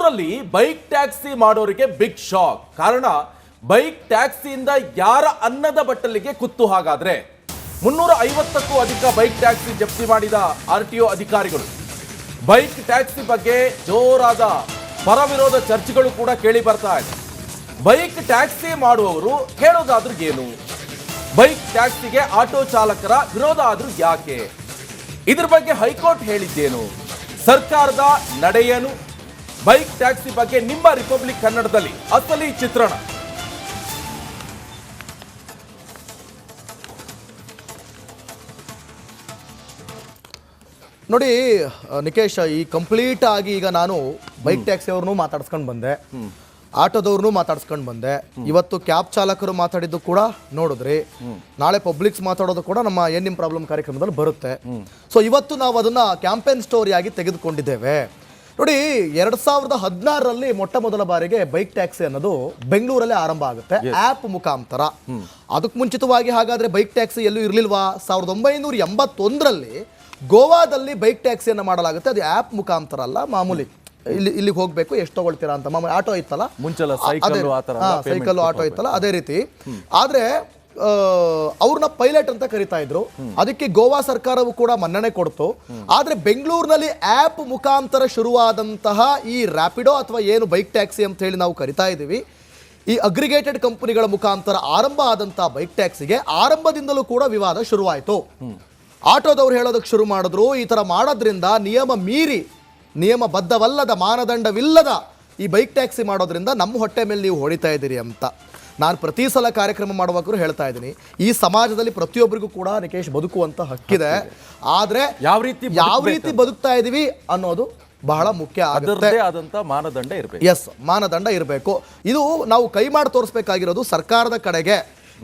ಬೆಂಗಳೂರಲ್ಲಿ bike taxi ಮಾಡೋರಿಗೆ big shock. ಕಾರಣ ಬೈಕ್ ಟ್ಯಾಕ್ಸಿಯಿಂದ ಯಾರ ಅನ್ನದ ಬಟ್ಟಲಿಗೆ ಕುತ್ತು. ಹಾಗಾದ್ರೆ 350ಕ್ಕೂ ಅಧಿಕ ಬೈಕ್ ಟ್ಯಾಕ್ಸಿ ಜಪ್ತಿ ಮಾಡಿದ RTO ಅಧಿಕಾರಿಗಳು. ಬೈಕ್ ಟ್ಯಾಕ್ಸಿ ಬಗ್ಗೆ ಜೋರಾದ ಪರವಿರೋಧ ಚರ್ಚೆಗಳು ಕೂಡ ಕೇಳಿ ಬರ್ತಾ ಇದೆ. ಬೈಕ್ ಟ್ಯಾಕ್ಸಿ ಮಾಡುವವರು ಹೇಳೋದಾದ್ರೂ ಏನು, ಬೈಕ್ ಟ್ಯಾಕ್ಸಿಗೆ ಆಟೋ ಚಾಲಕರ ವಿರೋಧ ಆದ್ರೂ ಯಾಕೆ, ಇದ್ರ ಬಗ್ಗೆ ಹೈಕೋರ್ಟ್ ಹೇಳಿದ್ದೇನು, ಸರ್ಕಾರದ ನಡೆಯೇನು, ಬೈಕ್ ಟ್ಯಾಕ್ಸಿ ಬಗ್ಗೆ ನಿಮ್ಮ ರಿಪಬ್ಲಿಕ್ ಕನ್ನಡದಲ್ಲಿ ಅಸಲಿ ಚಿತ್ರಣ. ನೋಡಿ ನಿಕೇಶ್, ಈ ಕಂಪ್ಲೀಟ್ ಆಗಿ ಈಗ ನಾನು ಬೈಕ್ ಟ್ಯಾಕ್ಸಿ ಅವ್ರನ್ನೂ ಮಾತಾಡ್ಸ್ಕೊಂಡು ಬಂದೆ, ಆಟೋದವ್ರನ್ನೂ ಮಾತಾಡ್ಸ್ಕೊಂಡು ಬಂದೆ, ಇವತ್ತು ಕ್ಯಾಬ್ ಚಾಲಕರು ಮಾತಾಡಿದ್ದು ಕೂಡ ನೋಡಿದ್ರಿ, ನಾಳೆ ಪಬ್ಲಿಕ್ಸ್ ಮಾತಾಡೋದು ಕೂಡ ನಮ್ಮ ಏನ್ ನಿಮ್ ಪ್ರಾಬ್ಲಮ್ ಕಾರ್ಯಕ್ರಮದಲ್ಲಿ ಬರುತ್ತೆ. ಸೊ ಇವತ್ತು ನಾವು ಅದನ್ನ ಕ್ಯಾಂಪೇನ್ ಸ್ಟೋರಿ ಆಗಿ ತೆಗೆದುಕೊಂಡಿದ್ದೇವೆ. ನೋಡಿ, 2016ರಲ್ಲಿ ಮೊಟ್ಟ ಮೊದಲ ಬಾರಿಗೆ ಬೈಕ್ ಟ್ಯಾಕ್ಸಿ ಅನ್ನೋದು ಬೆಂಗಳೂರಲ್ಲೇ ಆರಂಭ ಆಗುತ್ತೆ ಆಪ್ ಮುಖಾಂತರ. ಅದಕ್ಕೆ ಮುಂಚಿತವಾಗಿ ಹಾಗಾದ್ರೆ ಬೈಕ್ ಟ್ಯಾಕ್ಸಿ ಎಲ್ಲೂ ಇರ್ಲಿಲ್ವಾ? 1981ರಲ್ಲಿ ಗೋವಾದಲ್ಲಿ ಬೈಕ್ ಟ್ಯಾಕ್ಸಿಯನ್ನು ಮಾಡಲಾಗುತ್ತೆ. ಅದು ಆ್ಯಪ್ ಮುಖಾಂತರ ಅಲ್ಲ, ಮಾಮೂಲಿ ಇಲ್ಲಿಗೆ ಹೋಗ್ಬೇಕು, ಎಷ್ಟು ತಗೊಳ್ತೀರಾ ಅಂತ ಮಾಮೂಲಿ ಆಟೋ ಇತ್ತಲ್ಲ, ಸೈಕಲ್ ಆಟೋ ಇತ್ತಲ್ಲ, ಅದೇ ರೀತಿ. ಆದ್ರೆ ಅವ್ರನ್ನ ಪೈಲಟ್ ಅಂತ ಕರಿತಾ ಇದ್ರು. ಅದಕ್ಕೆ ಗೋವಾ ಸರ್ಕಾರವು ಕೂಡ ಮನ್ನಣೆ ಕೊಡ್ತು. ಆದ್ರೆ ಬೆಂಗಳೂರಿನಲ್ಲಿ ಆ್ಯಪ್ ಮುಖಾಂತರ ಶುರುವಾದಂತಹ ಈ ರ್ಯಾಪಿಡೋ ಅಥವಾ ಏನು ಬೈಕ್ ಟ್ಯಾಕ್ಸಿ ಅಂತ ಹೇಳಿ ನಾವು ಕರಿತಾ ಇದ್ದೀವಿ, ಈ ಅಗ್ರಿಗೇಟೆಡ್ ಕಂಪನಿಗಳ ಮುಖಾಂತರ ಆರಂಭ ಆದಂತಹ ಬೈಕ್ ಟ್ಯಾಕ್ಸಿಗೆ ಆರಂಭದಿಂದಲೂ ಕೂಡ ವಿವಾದ ಶುರುವಾಯಿತು. ಆಟೋದವ್ರು ಹೇಳೋದಕ್ಕೆ ಶುರು ಮಾಡಿದ್ರು, ಈ ಥರ ಮಾಡೋದ್ರಿಂದ ನಿಯಮ ಮೀರಿ, ನಿಯಮಬದ್ಧವಲ್ಲದ, ಮಾನದಂಡವಿಲ್ಲದ ಈ ಬೈಕ್ ಟ್ಯಾಕ್ಸಿ ಮಾಡೋದ್ರಿಂದ ನಮ್ಮ ಹೊಟ್ಟೆ ಮೇಲೆ ನೀವು ಹೊಡಿತಾ ಇದ್ದೀರಿ ಅಂತ. ನಾನು ಪ್ರತಿ ಸಲ ಕಾರ್ಯಕ್ರಮ ಮಾಡುವಾಗಲೂ ಹೇಳ್ತಾ ಇದ್ದೀನಿ, ಈ ಸಮಾಜದಲ್ಲಿ ಪ್ರತಿಯೊಬ್ಬರಿಗೂ ಕೂಡ ನಿಕೇಶ್ ಬದುಕುವಂಥ ಹಕ್ಕಿದೆ. ಆದರೆ ಯಾವ ರೀತಿ ಬದುಕ್ತಾ ಇದ್ದೀವಿ ಅನ್ನೋದು ಬಹಳ ಮುಖ್ಯ ಆಗುತ್ತೆ. ಮಾನದಂಡ ಇರಬೇಕು. ಎಸ್, ಮಾನದಂಡ ಇರಬೇಕು. ಇದು ನಾವು ಕೈ ಮಾಡಿ ತೋರಿಸ್ಬೇಕಾಗಿರೋದು ಸರ್ಕಾರದ ಕಡೆಗೆ.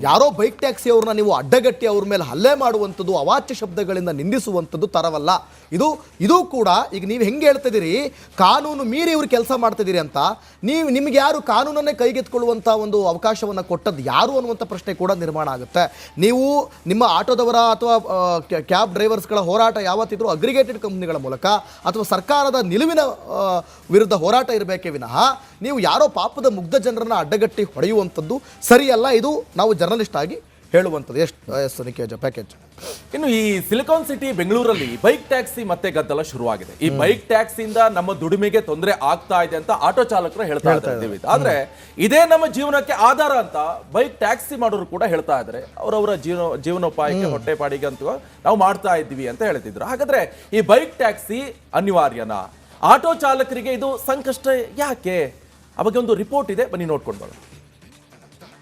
ಯಾರೋ ಬೈಕ್ ಟ್ಯಾಕ್ಸಿ ಅವ್ರನ್ನ ನೀವು ಅಡ್ಡಗಟ್ಟಿ ಅವ್ರ ಮೇಲೆ ಹಲ್ಲೆ ಮಾಡುವಂಥದ್ದು, ಅವಾಚ್ಯ ಶಬ್ದಗಳಿಂದ ನಿಂದಿಸುವಂಥದ್ದು ತರವಲ್ಲ. ಇದು ಕೂಡ ಈಗ ನೀವು ಹೆಂಗೆ ಹೇಳ್ತಿದ್ದೀರಿ, ಕಾನೂನು ಮೀರಿ ಇವ್ರು ಕೆಲಸ ಮಾಡ್ತಿದ್ದೀರಿ ಅಂತ. ನಿಮ್ಗೆ ಯಾರು ಕಾನೂನನ್ನೇ ಕೈಗೆತ್ಕೊಳ್ಳುವಂಥ ಒಂದು ಅವಕಾಶವನ್ನು ಕೊಟ್ಟದ್ದು ಯಾರು ಅನ್ನುವಂಥ ಪ್ರಶ್ನೆ ಕೂಡ ನಿರ್ಮಾಣ ಆಗುತ್ತೆ. ನೀವು ನಿಮ್ಮ ಆಟೋದವರ ಅಥವಾ ಕ್ಯಾಬ್ ಡ್ರೈವರ್ಸ್ಗಳ ಹೋರಾಟ ಯಾವತ್ತಿದ್ರೂ ಅಗ್ರಿಗೇಟೆಡ್ ಕಂಪ್ನಿಗಳ ಮೂಲಕ ಅಥವಾ ಸರ್ಕಾರದ ನಿಲುವಿನ ವಿರುದ್ಧ ಹೋರಾಟ ಇರಬೇಕೇ ವಿನಃ ನೀವು ಯಾರೋ ಪಾಪದ ಮುಗ್ಧ ಜನರನ್ನ ಅಡ್ಡಗಟ್ಟಿ ಹೊಡೆಯುವಂಥದ್ದು ಸರಿಯಲ್ಲ. ಇದು ನಾವು ಜರ್ನಲಿಸ್ಟ್ ಆಗಿ ಹೇಳುವಂಥದ್ದು. ಎಷ್ಟು ನಿಕೇಜ್ ಪ್ಯಾಕೇಜ್. ಇನ್ನು ಈ ಸಿಲಿಕಾನ್ ಸಿಟಿ ಬೆಂಗಳೂರಲ್ಲಿ ಬೈಕ್ ಟ್ಯಾಕ್ಸಿ ಮತ್ತೆ ಗದ್ದಲ ಶುರುವಾಗಿದೆ. ಈ ಬೈಕ್ ಟ್ಯಾಕ್ಸಿಯಿಂದ ನಮ್ಮ ದುಡಿಮೆಗೆ ತೊಂದರೆ ಆಗ್ತಾ ಇದೆ ಅಂತ ಆಟೋ ಚಾಲಕರು ಹೇಳ್ತಾ ಇದ್ದೀವಿ. ಆದ್ರೆ ಇದೇ ನಮ್ಮ ಜೀವನಕ್ಕೆ ಆಧಾರ ಅಂತ ಬೈಕ್ ಟ್ಯಾಕ್ಸಿ ಮಾಡೋರು ಕೂಡ ಹೇಳ್ತಾ ಇದ್ದಾರೆ. ಅವರವರ ಜೀವನೋಪಾಯಕ್ಕೆ ಹೊಟ್ಟೆಪಾಡಿಗೆ ಅಂತ ನಾವು ಮಾಡ್ತಾ ಇದ್ದೀವಿ ಅಂತ ಹೇಳ್ತಿದ್ರು. ಹಾಗಾದ್ರೆ ಈ ಬೈಕ್ ಟ್ಯಾಕ್ಸಿ ಅನಿವಾರ್ಯನಾ? ಆಟೋ ಚಾಲಕರಿಗೆ ಇದು ಸಂಕಷ್ಟ ಯಾಕೆ? ಆ ಬಗ್ಗೆ ಒಂದು ರಿಪೋರ್ಟ್ ಇದೆ, ಬನ್ನಿ ನೋಡ್ಕೊಂಡು ಬರೋಣ.